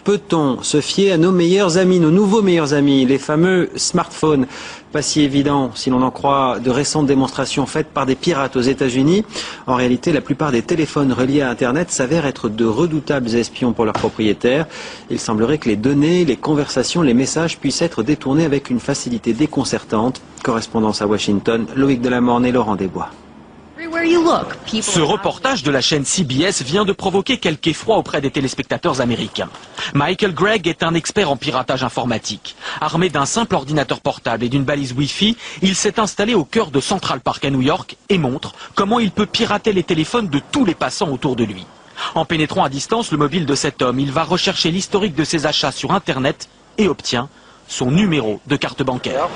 peut-on se fier à nos meilleurs amis, nos nouveaux meilleurs amis, les fameux smartphones? Pas si évident si l'on en croit de récentes démonstrations faites par des pirates aux États-Unis. En réalité, la plupart des téléphones reliés à Internet s'avèrent être de redoutables espions pour leurs propriétaires. Il semblerait que les données, les conversations, les messages puissent être détournés avec une facilité déconcertante. Correspondance à Washington, Loïc Delamorne et Laurent Desbois. Ce reportage de la chaîne CBS vient de provoquer quelque effroi auprès des téléspectateurs américains. Michael Gregg est un expert en piratage informatique. Armé d'un simple ordinateur portable et d'une balise Wi-Fi, il s'est installé au cœur de Central Park à New York et montre comment il peut pirater les téléphones de tous les passants autour de lui. En pénétrant à distance le mobile de cet homme, il va rechercher l'historique de ses achats sur Internet et obtient son numéro de carte bancaire.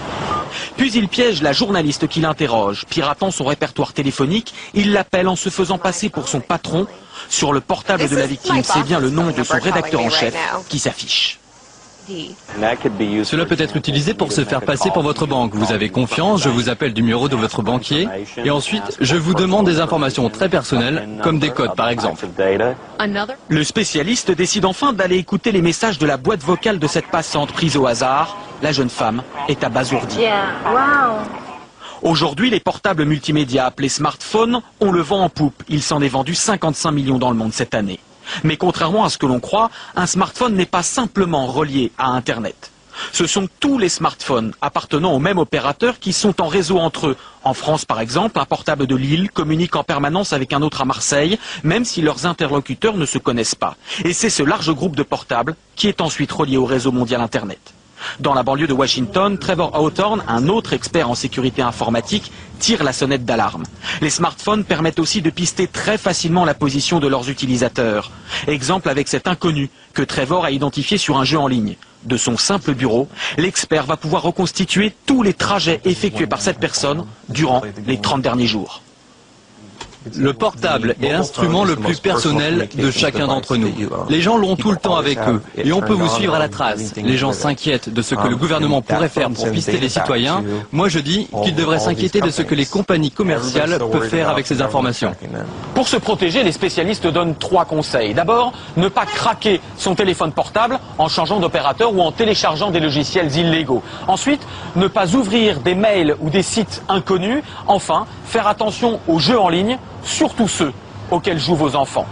Puis il piège la journaliste qui l'interroge. Piratant son répertoire téléphonique, il l'appelle en se faisant passer pour son patron. Sur le portable de la victime, c'est bien le nom de son rédacteur en chef qui s'affiche. Cela peut être utilisé pour se faire passer pour votre banque. Vous avez confiance, je vous appelle du numéro de votre banquier et ensuite je vous demande des informations très personnelles, comme des codes par exemple. Le spécialiste décide enfin d'aller écouter les messages de la boîte vocale de cette passante prise au hasard. La jeune femme est abasourdie. Aujourd'hui, les portables multimédia appelés smartphones ont le vent en poupe. Il s'en est vendu 55 millions dans le monde cette année. Mais contrairement à ce que l'on croit, un smartphone n'est pas simplement relié à Internet. Ce sont tous les smartphones appartenant au même opérateur qui sont en réseau entre eux. En France, par exemple, un portable de Lille communique en permanence avec un autre à Marseille, même si leurs interlocuteurs ne se connaissent pas. Et c'est ce large groupe de portables qui est ensuite relié au réseau mondial Internet. Dans la banlieue de Washington, Trevor Hawthorne, un autre expert en sécurité informatique, tire la sonnette d'alarme. Les smartphones permettent aussi de pister très facilement la position de leurs utilisateurs. Exemple avec cet inconnu que Trevor a identifié sur un jeu en ligne. De son simple bureau, l'expert va pouvoir reconstituer tous les trajets effectués par cette personne durant les 30 derniers jours. Le portable est l'instrument le plus personnel de chacun d'entre nous. Les gens l'ont tout le temps avec eux et on peut vous suivre à la trace. Les gens s'inquiètent de ce que le gouvernement pourrait faire pour pister les citoyens. Moi je dis qu'ils devraient s'inquiéter de ce que les compagnies commerciales peuvent faire avec ces informations. Pour se protéger, les spécialistes donnent 3 conseils. D'abord, ne pas craquer son téléphone portable en changeant d'opérateur ou en téléchargeant des logiciels illégaux. Ensuite, ne pas ouvrir des mails ou des sites inconnus. Enfin, faire attention aux jeux en ligne, surtout ceux auxquels jouent vos enfants.